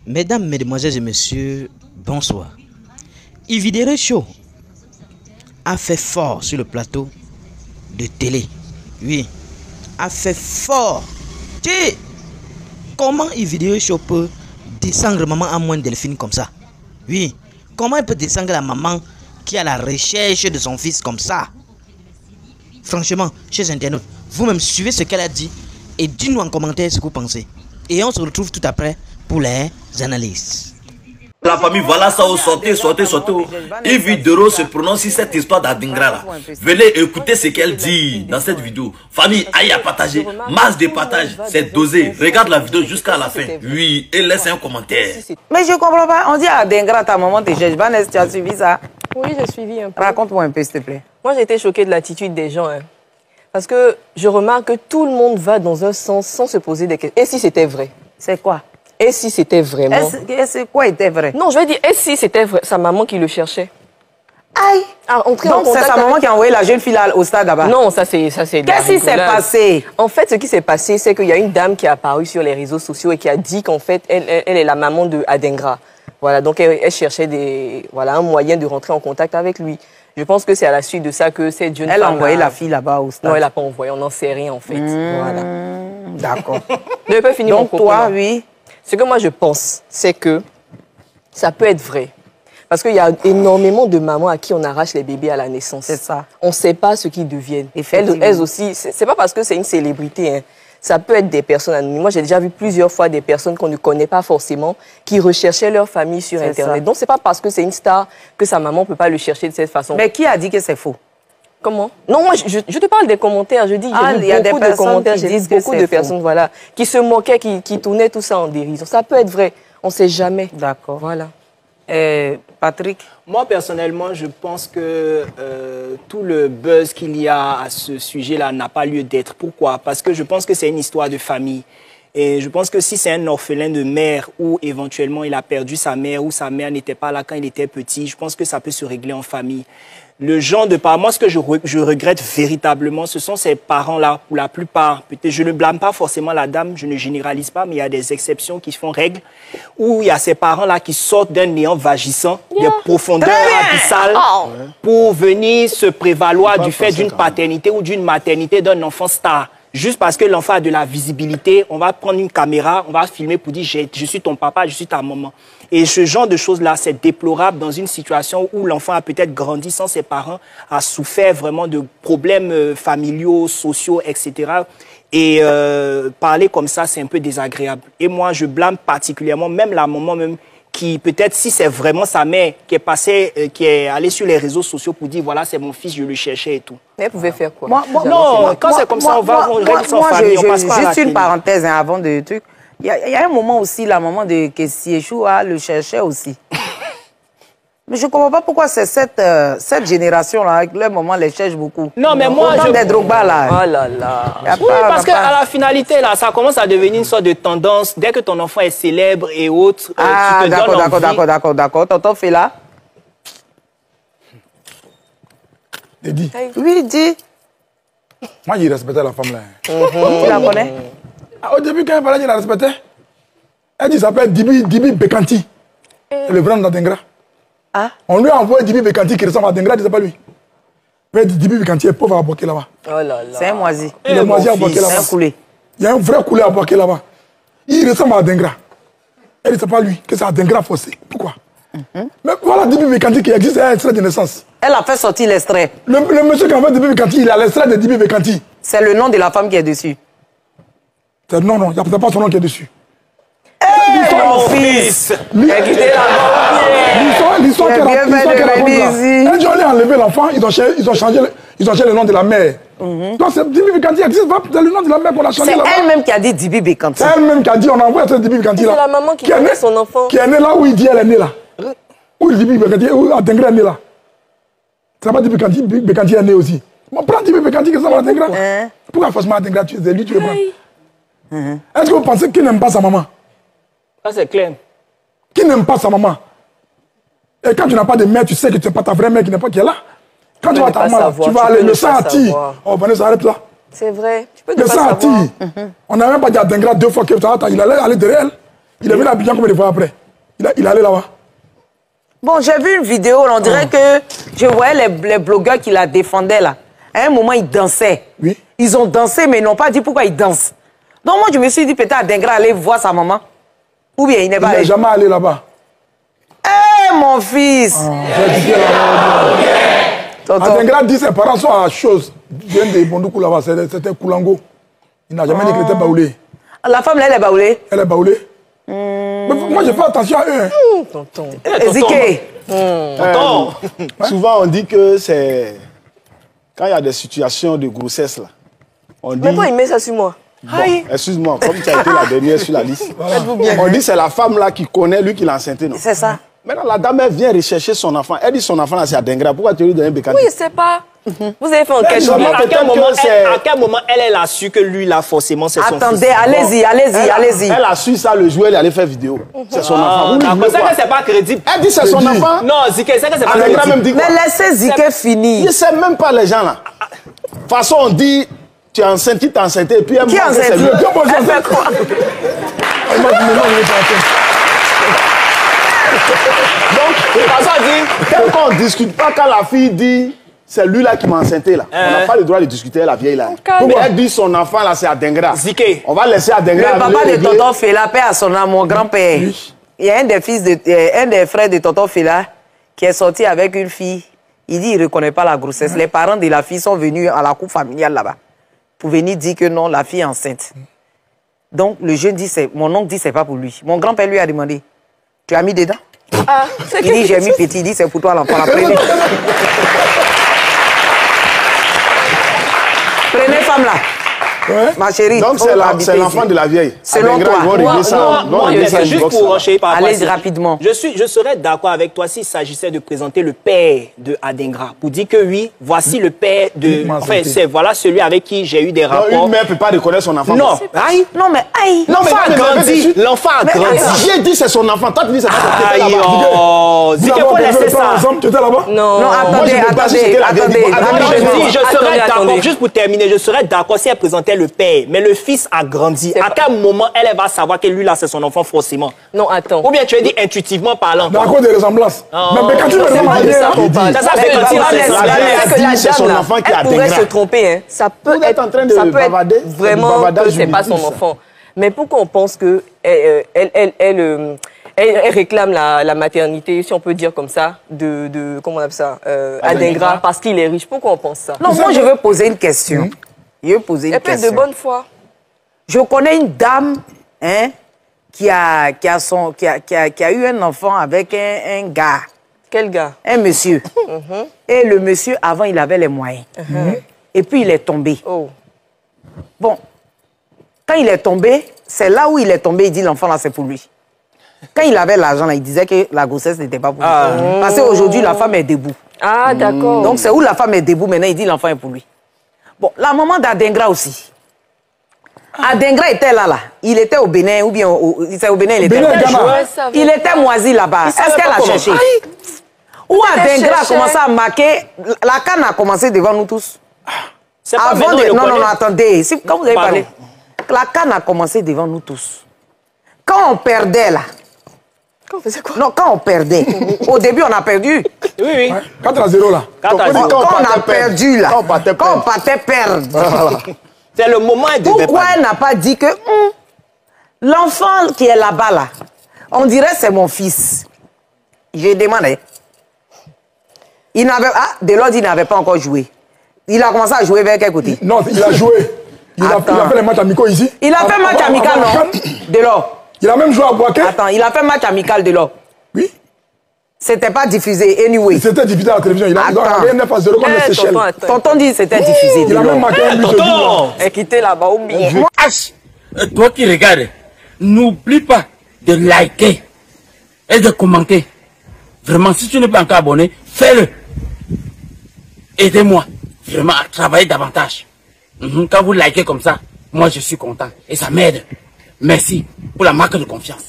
Mesdames, mesdemoiselles et messieurs, bonsoir. Ividere Show a fait fort sur le plateau de télé. Oui, a fait fort. Tu comment Ividere Show peut descendre maman à moins Delphine comme ça? Oui, comment elle peut descendre la maman qui est à la recherche de son fils comme ça? Franchement, chers internautes, vous-même suivez ce qu'elle a dit et dites-nous en commentaire ce que vous pensez. Et on se retrouve tout après pour les analyses. La famille, voilà ça, sortez. Ividero se prononce sur cette histoire d'Adingra là. Venez écouter ce qu'elle dit dans cette vidéo. Famille, aïe à partager, masse de partage, c'est dosé. Regarde la vidéo jusqu'à la fin. Oui, et laisse un commentaire. Mais je comprends pas, on dit Adingra, ta maman te cherche. Vanessa, tu as suivi ça? Oui, j'ai suivi un peu. Raconte-moi un peu, s'il te plaît. Moi, j'ai été choquée de l'attitude des gens. Hein. Parce que je remarque que tout le monde va dans un sens sans se poser des questions. Et si c'était vrai? C'est quoi? Et si c'était vraiment? C'est quoi était vrai? Non, je veux dire, et si c'était vrai, sa maman qui le cherchait? Aïe! Donc c'est sa maman qui a envoyé la jeune fille là, au stade là-bas? Non, ça c'est. Qu'est-ce qui s'est passé? En fait, ce qui s'est passé, c'est qu'il y a une dame qui est apparue sur les réseaux sociaux et qui a dit qu'en fait, elle est la maman de Adingra. Voilà, donc elle cherchait un moyen de rentrer en contact avec lui. Je pense que c'est à la suite de ça que cette jeune femme... Elle a envoyé la fille là-bas au stade? Non, elle n'a pas envoyé, on n'en sait rien en fait. Voilà. D'accord. Je peux finir mon propos. Donc toi, oui. Ce que moi je pense, c'est que ça peut être vrai. Parce qu'il y a énormément de mamans à qui on arrache les bébés à la naissance. C'est ça. On ne sait pas ce qu'ils deviennent. Elles aussi, c'est pas parce que c'est une célébrité, hein. Ça peut être des personnes anonymes. Moi, j'ai déjà vu plusieurs fois des personnes qu'on ne connaît pas forcément qui recherchaient leur famille sur Internet. Ça. Donc, c'est pas parce que c'est une star que sa maman ne peut pas le chercher de cette façon. Mais qui a dit que c'est faux? Comment? Non, moi, je te parle des commentaires. Je dis, il y a beaucoup de commentaires. J'ai vu beaucoup de personnes, voilà, qui se moquaient, qui tournaient tout ça en dérision. Ça peut être vrai. On ne sait jamais. D'accord. Voilà. Patrick? Moi, personnellement, je pense que tout le buzz qu'il y a à ce sujet-là n'a pas lieu d'être. Pourquoi? Parce que je pense que c'est une histoire de famille. Et je pense que si c'est un orphelin de mère ou éventuellement il a perdu sa mère ou sa mère n'était pas là quand il était petit, je pense que ça peut se régler en famille. Le genre de parents, moi, ce que je regrette véritablement, ce sont ces parents-là, pour la plupart. Peut-être, je ne blâme pas forcément la dame, je ne généralise pas, mais il y a des exceptions qui font règle, où il y a ces parents-là qui sortent d'un néant vagissant, des profondeurs abyssales, pour venir se prévaloir du fait d'une paternité ou d'une maternité d'un enfant star. Juste parce que l'enfant a de la visibilité, on va prendre une caméra, on va filmer pour dire je suis ton papa, je suis ta maman. Et ce genre de choses-là, c'est déplorable dans une situation où l'enfant a peut-être grandi sans ses parents, a souffert vraiment de problèmes familiaux, sociaux, etc. Et parler comme ça, c'est un peu désagréable. Et moi, je blâme particulièrement même la maman même qui peut-être, si c'est vraiment sa mère qui est passée, qui est allée sur les réseaux sociaux pour dire voilà, c'est mon fils, je le cherchais et tout. Mais elle pouvait faire quoi? Non, quand c'est comme ça, on va régler ça en famille, on passe pas à la juste une parenthèse avant de truc. Il y a un moment aussi, la maman de Kessiéchoua le cherchait aussi. Mais je ne comprends pas pourquoi c'est cette génération-là, avec leur maman, les cherche beaucoup. Non, mais moi, je... des Drogba, là. Oh là là. Oui, parce qu'à la finalité, là, ça commence à devenir une sorte de tendance. Dès que ton enfant est célèbre et autres, tu te donnes envie. D'accord. Tonton fait là. Dédi. Oui, dis. Moi, je respectais la femme là. Tu la connais? Au début, quand elle parlait, je la respectais. Elle dit, ça s'appelle Dibi Bekanti. C'est le vrai nom d'Adingra. Ah. On lui a envoyé Dibi Bekanti qui ressemble à Adingra, c'est pas lui. Mais Dibi Bekanti est pauvre à Boaké là-bas. Oh là là. C'est un moisi. Il est moisi à Boaké là-bas. C'est un coulé. Il y a un vrai coulé à Boaké là-bas. Il ressemble à Adingra. Elle ne sait pas lui, que c'est Adingra forcé. Pourquoi? Mais voilà Dibi Bekanti qui existe, c'est un extrait de naissance. Elle a fait sortir l'extrait. Le monsieur qui a fait Dibi Bekanti, il a l'extrait de Dibi Bekanti. C'est le nom de la femme qui est dessus. Non, il n'y a pas son nom qui est dessus. Mon fils! L'histoire qu'elle raconte, un jour, ils ont enlevé l'enfant, ils ont changé le nom de la mère. Donc, c'est Dibi Bekanti existe, c'est le nom de la mère qu'on a changé là-bas. C'est elle-même qui a dit Dibi Bekanti. C'est elle-même qui a dit, on a envoyé cette Dibi Bekanti là. C'est la maman qui connaît son enfant. Qui est née là où il dit elle est née là. Où Dibi Bekanti, où Adingra est née là. C'est pas Dibi Bekanti est née aussi. On prend Dibi Bekanti qui s'appelle Adingra. Pourquoi forcément Adingra, tu es lui, tu le prends? Est-ce que vous pensez qu'il n'aime pas sa maman? Ça, c'est clair. Qui n'aime pas sa maman? Et quand tu n'as pas de mère, tu sais que tu n'es pas ta vraie mère qui est là. Quand tu vas ta maman, tu vas aller, le sang attire. Oh, Vanessa, arrête là. C'est vrai. Tu peux ne le pas sang savoir. attire. On n'a même pas dit à Adingra 2 fois qu'il allait aller derrière elle. Il est venu à Abidjan combien de fois après? Il est allé là-bas. Bon, j'ai vu une vidéo, on dirait que je voyais les blogueurs qui la défendaient là. À un moment, ils dansaient. Oui. Ils ont dansé, mais ils n'ont pas dit pourquoi ils dansent. Donc moi, je me suis dit peut-être Adengra aller voir sa maman. Ou bien il n'est pas allé. Il n'est jamais allé là-bas. Eh, mon fils! Adengra dit ses parents sont à la chose. Ils viennent de Bondoukou là-bas, c'était Koulango. Il n'a jamais dit qu'il était baoulé. La femme là, elle est baoulée? Elle est baoulée. Mais moi, je fais attention à eux. Hein. Tonton. Ziké. Tonton. Souvent, on dit que c'est... Quand il y a des situations de grossesse, là, on dit... Mais pourquoi il met ça sur moi? Bon, excuse-moi, comme tu as été la dernière sur la liste, Faites-vous bien. on dit que c'est la femme là qui connaît lui qui l'a enceinté, non? C'est ça. Maintenant, la dame, elle vient rechercher son enfant. Elle dit son enfant là, c'est Adengra. Pourquoi tu lui donnes un bécane? Oui, c'est pas. Vous avez fait enquête. Non, À quel, moment, que c'est- à quel moment elle a su que lui, là, forcément, c'est son Attendez, fils? allez-y, allez-y. Elle a su ça le jour, elle allait faire vidéo. C'est son enfant. Vous lui D'accord, voulez c'est quoi? que c'est pas crédible. Elle dit c'est son enfant. Non, Ziké, c'est que c'est pas Adengra crédible. même dit quoi? Mais laissez Ziké finir. Il ne sait même pas les gens là. De toute façon, on dit tu es enceinte, qui t'a enceinté, et puis elle Qui est montre que c'est enceinte? lui. Elle fait quoi? Donc, de toute façon, elle dit, tel qu'on ne discute pas quand la fille dit c'est lui là qui m'a enceinté là. On n'a pas le droit de discuter la vieille là. calme. Elle dit son enfant là c'est Adengra. Ziké. On va laisser Adengra. Le papa de Tonton Fela, paix à son âme, mon grand-père. Il y a un des frères de Tonton Fela qui est sorti avec une fille. Il dit qu'il ne reconnaît pas la grossesse. Les parents de la fille sont venus à la cour familiale là-bas pour venir dire que non, la fille est enceinte. Donc le jeune dit, mon oncle dit c'est pas pour lui. Mon grand-père lui a demandé, tu as mis dedans? Ah, c'est Il dit j'ai mis petit, il dit c'est pour toi l'enfant. Prenez. Prenez femme là. Ouais. Ma chérie. Donc faut habiter c'est l'enfant ici. de la vieille. Selon Adengra, toi. ils vont régler ça. Moi, ils vont régler ça juste inbox, pour là. enchaîner par rapport à Allez-y ça. rapidement. Je serais d'accord avec toi s'il s'agissait de présenter le père de Adengra pour dire que oui, voici le père de. Enfin, c'est voilà celui avec qui j'ai eu des Non, rapports. une mère ne peut pas reconnaître son enfant. Non, aïe. Non mais aïe. L'enfant a mais grandi. L'enfant a grandi. J'ai dit c'est son enfant. Toi tu dis c'est pas ton Aïe, oh, Vous Ziké, avez faut laisser ça. ensemble, tu étais là-bas? Non. Non, attendez, je ne peux pas citer la vieille attendez. dit, Moi, je serais d'accord, Attendez. juste pour terminer, je serais d'accord si elle présentait le père, mais le fils a grandi. À quel moment elle va savoir que lui là c'est son enfant forcément? Non, attends. Ou bien tu as dit intuitivement parlant. Mais à cause des ressemblances. Mais quand tu me C'est pas demandes de ça bien, qu'on parle. Ça, ça Mais fait quand tu il vois, a mais laissé la la vérité, vieille c'est que dit, la c'est dame, son là, enfant qui elle a pourrait Adengra. se tromper. Hein. Ça peut Vous êtes être en train de ça peut être bavader, vraiment que bavardage c'est pas son juridique, ça. enfant. Mais pourquoi on pense que elle réclame la maternité, si on peut dire comme ça, de comment on appelle ça, Adengra, parce qu'il est riche. Pourquoi on pense ça? Non, moi je veux poser une question. Je veux poser une Elle peut être de question. bonne foi. Je connais une dame hein, qui a eu un enfant avec un gars, Quel gars? un monsieur. Et le monsieur, avant, il avait les moyens. Et puis, il est tombé. Oh. Bon, quand il est tombé, c'est là où il est tombé, il dit l'enfant là, c'est pour lui. Quand il avait l'argent, là, il disait que la grossesse n'était pas pour lui. Parce qu'aujourd'hui, la femme est debout. Ah, d'accord. Donc, c'est où la femme est debout, maintenant, il dit l'enfant est pour lui. Bon, la maman d'Adengra aussi. Adengra était là. Il était au Bénin, ou bien c'est au Bénin, il était Bénin, là. Ghana. Ouais, ça va. Il était moisi là-bas. Il savait Est-ce qu'elle pas a comment. cherché? Aïe. Où Adengra a cherchait. commencé à marquer, la canne a commencé devant nous tous. C'est pas Avant maintenant, de... il le Non, connaît. attendez. Quand vous avez Pardon. parlé, la canne a commencé devant nous tous. Quand on perdait là, Quand on faisait quoi? non, quand on perdait, au début on a perdu. Oui, oui. 4-0 là. Quand t'as dit- Quand on Quand on a partait perdre. perdu là, Quand on partait quand on perdre. partait perdre, C'est le moment elle devait pourquoi pas. elle n'a pas dit que l'enfant qui est là-bas là, on dirait c'est mon fils. Je demandais. Il n'avait dès lors il n'avait pas encore joué. Il a commencé à jouer vers quel côté? Non, il a joué. Il a fait les matchs amicaux ici. Il a fait match amical, Avant la non? CAN, Dès lors. Il a même joué à Boaké. Attends, il a fait match amical de lors. Oui. C'était pas diffusé, anyway. C'était diffusé à la télévision. Il a Attends. gagné 9-0 contre les Eh, Seychelles. tonton, attends. Tonton dit que c'était diffusé. Il a de même lors. marqué un but de Tonton! Elle quittait là-bas ou bien. Toi qui regardes, n'oublie pas de liker et de commenter. Vraiment, si tu n'es pas encore abonné, fais-le. Aidez-moi vraiment à travailler davantage. Quand vous likez comme ça, moi je suis content et ça m'aide. Merci pour la marque de confiance.